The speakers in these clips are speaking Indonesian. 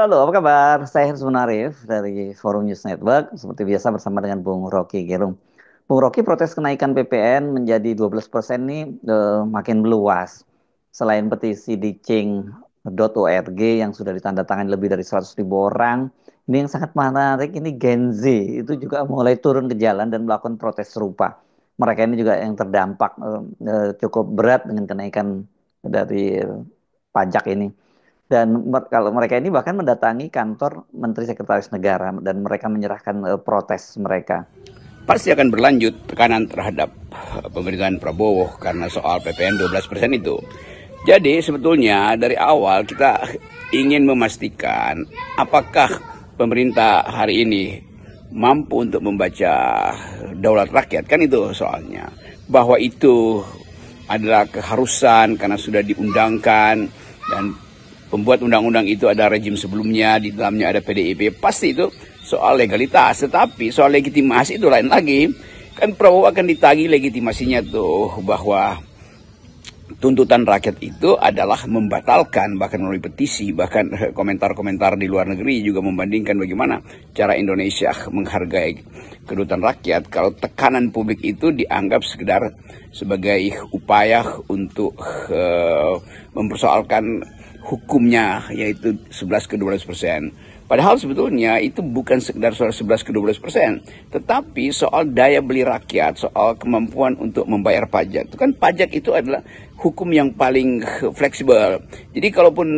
Halo, apa kabar? Saya Herzman Arif dari Forum News Network. Seperti biasa bersama dengan Bung Rocky Gerung. Bung Rocky, protes kenaikan PPN menjadi 12% ini makin meluas. Selain petisi di Ching.org yang sudah ditandatangani lebih dari 100.000 orang, ini yang sangat menarik, ini Gen Z itu juga mulai turun ke jalan dan melakukan protes serupa. Mereka ini juga yang terdampak cukup berat dengan kenaikan dari pajak ini. Dan kalau mereka ini bahkan mendatangi kantor Menteri Sekretaris Negara dan mereka menyerahkan protes mereka. Pasti akan berlanjut tekanan terhadap pemerintahan Prabowo karena soal PPN 12% itu. Jadi sebetulnya dari awal kita ingin memastikan apakah pemerintah hari ini mampu untuk membaca daulat rakyat, kan itu soalnya. Bahwa itu adalah keharusan karena sudah diundangkan dan pembuat undang-undang itu ada rejim sebelumnya, di dalamnya ada PDIP, pasti itu soal legalitas. Tetapi soal legitimasi itu lain lagi. Kan Prabowo akan ditagih legitimasinya tuh, bahwa tuntutan rakyat itu adalah membatalkan, bahkan melalui petisi, bahkan komentar-komentar di luar negeri juga membandingkan bagaimana cara Indonesia menghargai kedudukan rakyat. Kalau tekanan publik itu dianggap sekedar sebagai upaya untuk mempersoalkan hukumnya, yaitu 11 ke 12%. Padahal sebetulnya itu bukan sekedar soal 11 ke 12%, tetapi soal daya beli rakyat, soal kemampuan untuk membayar pajak. Itu kan pajak itu adalah hukum yang paling fleksibel. Jadi kalaupun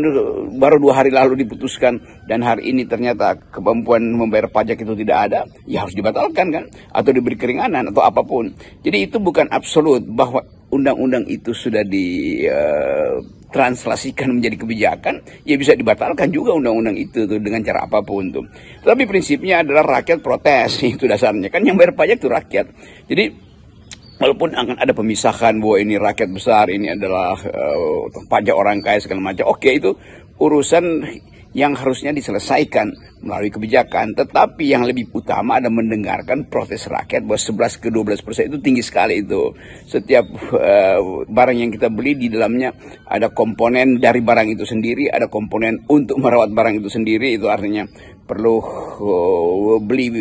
baru 2 hari lalu diputuskan dan hari ini ternyata kemampuan membayar pajak itu tidak ada, ya harus dibatalkan kan, atau diberi keringanan atau apapun. Jadi itu bukan absolut bahwa undang-undang itu sudah ditranslasikan menjadi kebijakan, ya bisa dibatalkan juga undang-undang itu tuh, dengan cara apapun tuh. Tapi prinsipnya adalah rakyat protes, itu dasarnya. Kan yang bayar pajak itu rakyat. Jadi walaupun akan ada pemisahan bahwa ini rakyat besar, ini adalah pajak orang kaya segala macam, oke, itu urusan yang harusnya diselesaikan melalui kebijakan. Tetapi yang lebih utama adalah mendengarkan protes rakyat bahwa 11 ke 12% itu tinggi sekali itu. Setiap barang yang kita beli di dalamnya ada komponen dari barang itu sendiri, ada komponen untuk merawat barang itu sendiri. Itu artinya perlu beli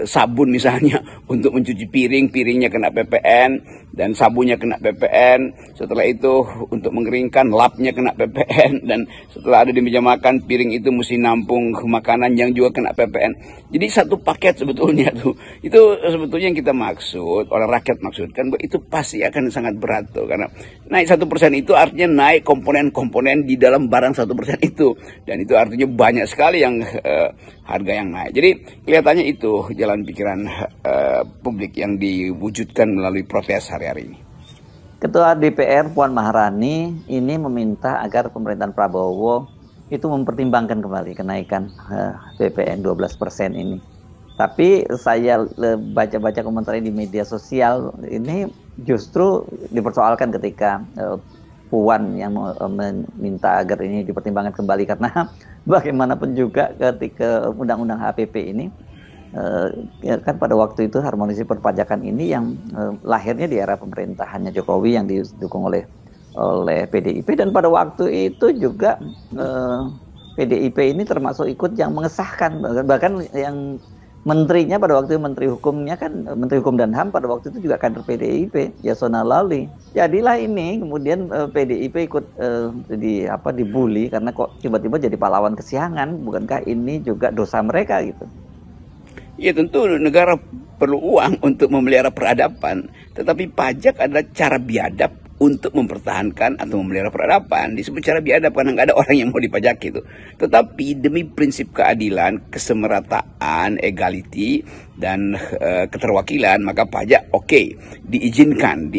sabun misalnya untuk mencuci piring, piringnya kena PPN dan sabunnya kena PPN. Setelah itu untuk mengeringkan, lapnya kena PPN, dan setelah ada di meja makan, piring itu mesti nampung makanan yang juga kena PPN. Jadi satu paket sebetulnya tuh. Itu sebetulnya yang kita maksud, orang rakyat maksudkan, bahwa itu pasti akan sangat berat tuh, karena naik 1% itu artinya naik komponen-komponen di dalam barang 1% itu, dan itu artinya banyak sekali yang harga yang naik. Jadi kelihatannya itu jalan pikiran publik yang diwujudkan melalui protes hari-hari ini. Ketua DPR Puan Maharani ini meminta agar pemerintahan Prabowo itu mempertimbangkan kembali kenaikan PPN 12% ini. Tapi saya baca-baca komentar di media sosial, ini justru dipersoalkan ketika Puan yang meminta agar ini dipertimbangkan kembali, karena bagaimanapun juga ketika undang-undang HPP ini kan pada waktu itu harmonisasi perpajakan ini yang lahirnya di era pemerintahannya Jokowi yang didukung oleh PDIP, dan pada waktu itu juga PDIP ini termasuk ikut yang mengesahkan, bahkan yang menterinya pada waktu itu, Menteri Hukum dan HAM pada waktu itu juga kader PDIP, Yasona Lawli. Jadilah ini kemudian PDIP ikut dibully karena kok tiba-tiba jadi pahlawan kesiangan. Bukankah ini juga dosa mereka gitu? Ya tentu negara perlu uang untuk memelihara peradaban, tetapi pajak adalah cara biadab untuk mempertahankan atau memelihara peradaban. Disebut cara biadab karena nggak ada orang yang mau dipajaki itu. Tetapi demi prinsip keadilan, kesemerataan, egality, dan keterwakilan, maka pajak diizinkan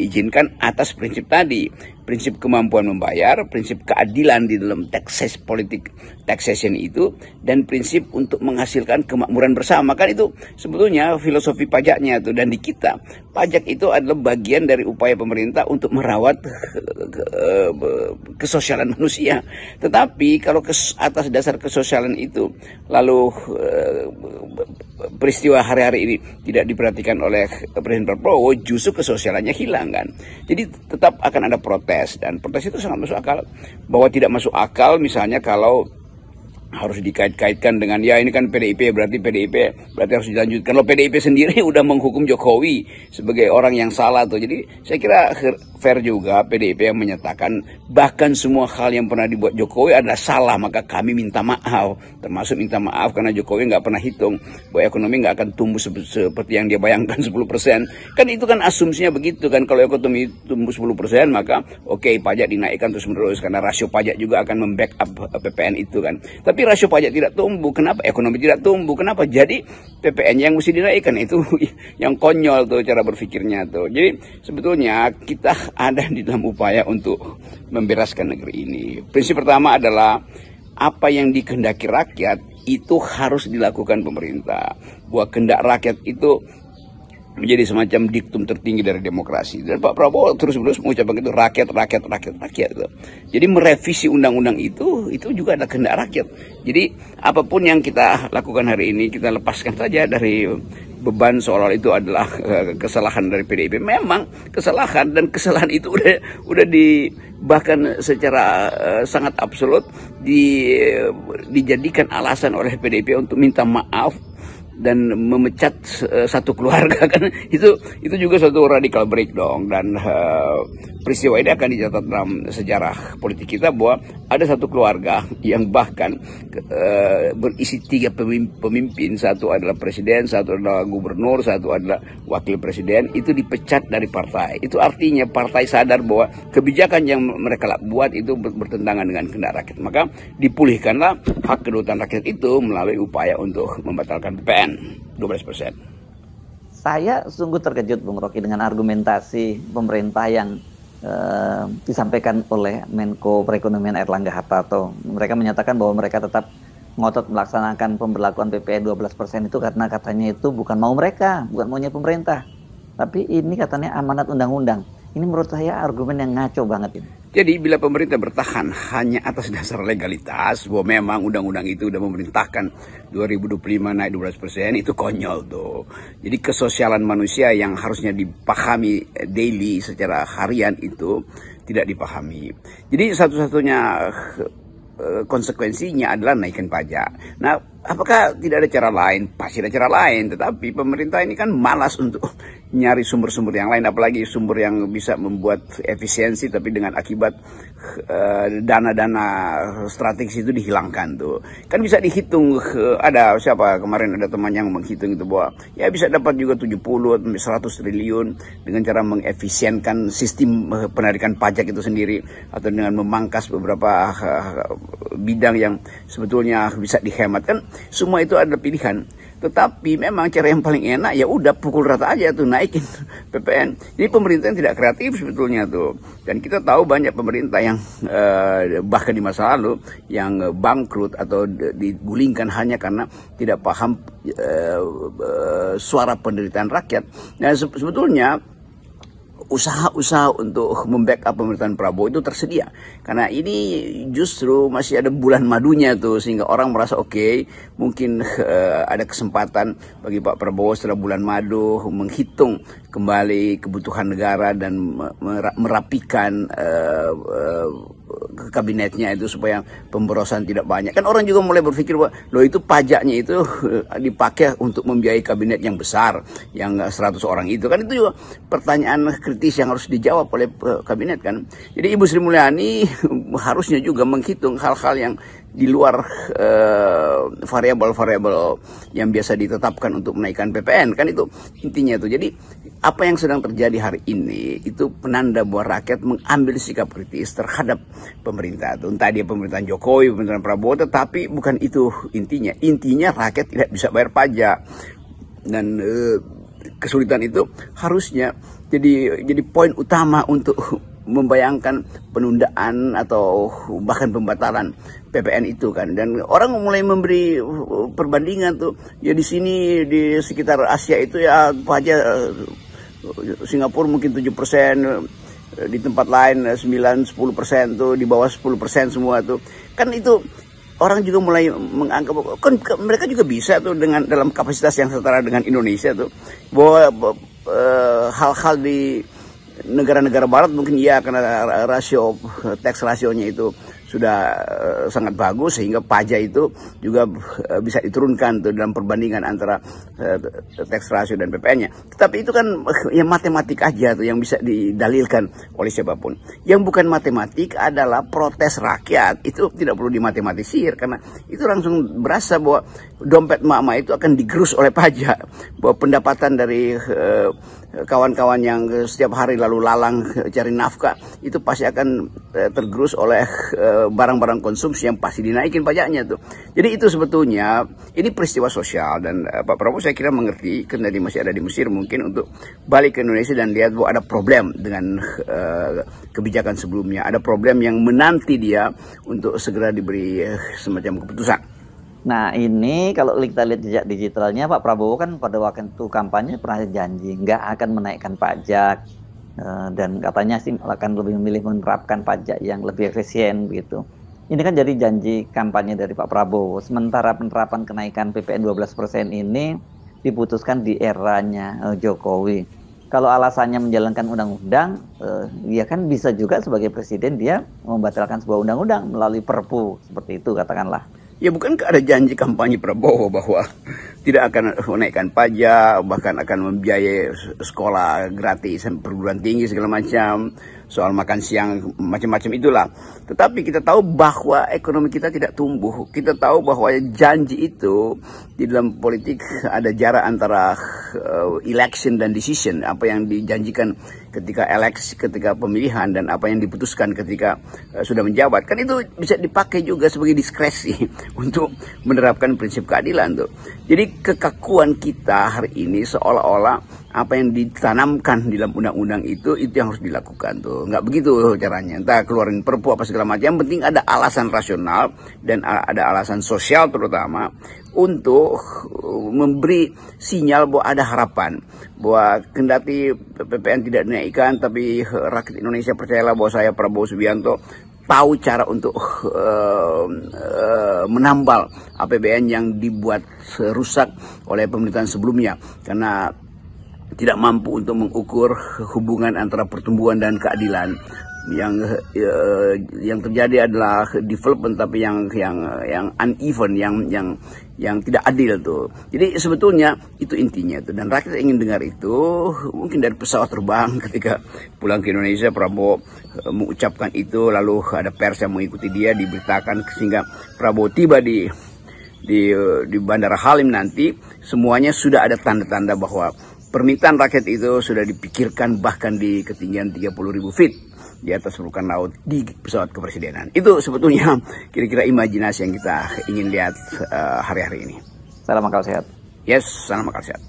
atas prinsip tadi. Prinsip kemampuan membayar, prinsip keadilan di dalam taxation itu, dan prinsip untuk menghasilkan kemakmuran bersama. Kan itu sebetulnya filosofi pajaknya itu. Dan di kita, pajak itu adalah bagian dari upaya pemerintah untuk merawat kesosialan manusia. Tetapi kalau atas dasar kesosialan itu lalu peristiwa hari-hari ini tidak diperhatikan oleh Presiden Prabowo, justru kesosialannya hilang kan. Jadi tetap akan ada protes, dan protes itu sangat masuk akal. Bahwa tidak masuk akal misalnya kalau harus dikait-kaitkan dengan ya ini kan PDIP berarti harus dilanjutkan. Kalau PDIP sendiri udah menghukum Jokowi sebagai orang yang salah tuh. Jadi saya kira fair juga PDIP yang menyatakan bahkan semua hal yang pernah dibuat Jokowi adalah salah, maka kami minta maaf. Termasuk minta maaf karena Jokowi nggak pernah hitung bahwa ekonomi nggak akan tumbuh seperti yang dia bayangkan 10%. Kan itu kan asumsinya begitu kan, kalau ekonomi tumbuh 10% maka oke, pajak dinaikkan terus-menerus karena rasio pajak juga akan membackup PPN itu kan. Tapi rasio pajak tidak tumbuh, kenapa? Ekonomi tidak tumbuh, kenapa? Jadi PPN yang mesti dinaikkan, itu yang konyol tuh cara berpikirnya tuh. Jadi sebetulnya kita ada di dalam upaya untuk membereskan negeri ini. Prinsip pertama adalah apa yang dikehendaki rakyat itu harus dilakukan pemerintah. Bahwa kehendak rakyat itu menjadi semacam diktum tertinggi dari demokrasi. Dan Pak Prabowo terus-menerus mengucapkan itu rakyat. Jadi merevisi undang-undang itu juga ada kehendak rakyat. Jadi apapun yang kita lakukan hari ini, kita lepaskan saja dari beban seolah itu adalah kesalahan dari PDIP. Memang kesalahan, dan kesalahan itu udah bahkan secara sangat absolut dijadikan alasan oleh PDIP untuk minta maaf dan memecat satu keluarga kan. Itu juga suatu radical break dong. Dan peristiwa ini akan dicatat dalam sejarah politik kita bahwa ada satu keluarga yang bahkan berisi 3 pemimpin, satu adalah presiden, satu adalah gubernur, satu adalah wakil presiden, itu dipecat dari partai. Itu artinya partai sadar bahwa kebijakan yang mereka buat itu bertentangan dengan kehendak rakyat. Maka dipulihkanlah hak kedaulatan rakyat itu melalui upaya untuk membatalkan PPN 12%. Saya sungguh terkejut Bung Rocky dengan argumentasi pemerintah yang disampaikan oleh Menko Perekonomian Airlangga Hartarto. Mereka menyatakan bahwa mereka tetap ngotot melaksanakan pemberlakuan PPN 12% itu karena katanya itu bukan mau mereka, bukan maunya pemerintah. Tapi ini katanya amanat undang-undang. Ini menurut saya argumen yang ngaco banget ini. Jadi bila pemerintah bertahan hanya atas dasar legalitas, bahwa memang undang-undang itu sudah memerintahkan 2025 naik 12%, itu konyol tuh. Jadi kesosialan manusia yang harusnya dipahami daily secara harian itu tidak dipahami. Jadi satu-satunya konsekuensinya adalah naikkan pajak. Nah, apakah tidak ada cara lain? Pasti ada cara lain, tetapi pemerintah ini kan malas untuk nyari sumber-sumber yang lain, apalagi sumber yang bisa membuat efisiensi, tapi dengan akibat dana-dana strategis itu dihilangkan tuh. Kan bisa dihitung, ada siapa kemarin ada teman yang menghitung itu bahwa ya bisa dapat juga 70 atau 100 triliun dengan cara mengefisienkan sistem penarikan pajak itu sendiri, atau dengan memangkas beberapa bidang yang sebetulnya bisa dihemat. Kan semua itu adalah pilihan. Tetapi memang cara yang paling enak ya udah pukul rata aja tuh, naikin PPN. Jadi pemerintah yang tidak kreatif sebetulnya tuh. Dan kita tahu banyak pemerintah yang bahkan di masa lalu yang bangkrut atau digulingkan hanya karena tidak paham suara penderitaan rakyat. Nah sebetulnya usaha-usaha untuk membackup pemerintahan Prabowo itu tersedia. Karena ini justru masih ada bulan madunya tuh, sehingga orang merasa oke, mungkin ada kesempatan bagi Pak Prabowo setelah bulan madu menghitung kembali kebutuhan negara dan merapikan kabinetnya itu supaya pemborosan tidak banyak. Kan orang juga mulai berpikir bahwa loh itu pajaknya itu dipakai untuk membiayai kabinet yang besar, yang 100 orang itu. Kan itu juga pertanyaan kritis yang harus dijawab oleh kabinet kan. Jadi Ibu Sri Mulyani harusnya juga menghitung hal-hal yang di luar variabel-variabel yang biasa ditetapkan untuk menaikkan PPN. Kan itu intinya itu. Jadi apa yang sedang terjadi hari ini itu penanda bahwa rakyat mengambil sikap kritis terhadap pemerintah. Entah dia pemerintahan Jokowi, pemerintahan Prabowo, tetapi bukan itu intinya. Intinya rakyat tidak bisa bayar pajak. Dan kesulitan itu harusnya jadi poin utama untuk membayangkan penundaan atau bahkan pembatalan PPN itu kan. Dan orang mulai memberi perbandingan tuh, ya di sini di sekitar Asia itu ya pajak Singapura mungkin 7%, di tempat lain 9-10% tuh, di bawah 10% semua tuh. Kan itu orang juga mulai menganggap kan mereka juga bisa tuh dengan dalam kapasitas yang setara dengan Indonesia tuh, bahwa hal-hal di negara-negara barat mungkin ya karena rasio tax rasionya itu sudah sangat bagus sehingga pajak itu juga bisa diturunkan tuh dalam perbandingan antara tax ratio dan PPN-nya. Tetapi itu kan ya matematik aja tuh yang bisa didalilkan oleh siapapun. Yang bukan matematik adalah protes rakyat. Itu tidak perlu dimatematisir karena itu langsung berasa bahwa dompet mama itu akan digerus oleh pajak. Bahwa pendapatan dari kawan-kawan yang setiap hari lalu lalang cari nafkah itu pasti akan tergerus oleh barang-barang konsumsi yang pasti dinaikin pajaknya tuh. Jadi itu sebetulnya ini peristiwa sosial dan Pak Prabowo saya kira mengerti karena dia masih ada di Mesir mungkin untuk balik ke Indonesia dan lihat bahwa ada problem dengan kebijakan sebelumnya, ada problem yang menanti dia untuk segera diberi semacam keputusan. Nah ini kalau kita lihat jejak digitalnya Pak Prabowo kan pada waktu kampanye pernah janji nggak akan menaikkan pajak dan katanya sih akan lebih memilih menerapkan pajak yang lebih efisien begitu. Ini kan jadi janji kampanye dari Pak Prabowo. Sementara penerapan kenaikan PPN 12% ini diputuskan di eranya Jokowi. Kalau alasannya menjalankan undang-undang, ya kan bisa juga sebagai presiden dia membatalkan sebuah undang-undang melalui Perpu seperti itu katakanlah. Ya bukankah ada janji kampanye Prabowo bahwa tidak akan menaikkan pajak, bahkan akan membiayai sekolah gratis, perguruan tinggi segala macam, soal makan siang macam-macam itulah. Tetapi kita tahu bahwa ekonomi kita tidak tumbuh. Kita tahu bahwa janji itu di dalam politik ada jarak antara election dan decision. Apa yang dijanjikan ketika eleksi, ketika pemilihan dan apa yang diputuskan ketika sudah menjabat. Kan itu bisa dipakai juga sebagai diskresi untuk menerapkan prinsip keadilan tuh. Jadi kekakuan kita hari ini seolah-olah apa yang ditanamkan di dalam undang-undang itu yang harus dilakukan tuh. Nggak begitu caranya. Entah keluarin perpu apa segala macam. Yang penting ada alasan rasional dan ada alasan sosial terutama untuk memberi sinyal bahwa ada harapan. Bahwa kendati PPN tidak dinaikkan tapi rakyat Indonesia percayalah bahwa saya Prabowo Subianto tahu cara untuk menambal APBN yang dibuat rusak oleh pemerintahan sebelumnya karena tidak mampu untuk mengukur hubungan antara pertumbuhan dan keadilan. Yang terjadi adalah development tapi yang uneven, yang tidak adil tuh. Jadi sebetulnya itu intinya tuh, dan rakyat ingin dengar itu mungkin dari pesawat terbang ketika pulang ke Indonesia Prabowo mengucapkan itu, lalu ada pers yang mengikuti dia, diberitakan sehingga Prabowo tiba di Bandara Halim nanti semuanya sudah ada tanda-tanda bahwa permintaan rakyat itu sudah dipikirkan bahkan di ketinggian 30.000 feet di atas permukaan laut di pesawat kepresidenan. Itu sebetulnya kira-kira imajinasi yang kita ingin lihat hari-hari ini. Salam akal sehat. Yes, salam akal sehat.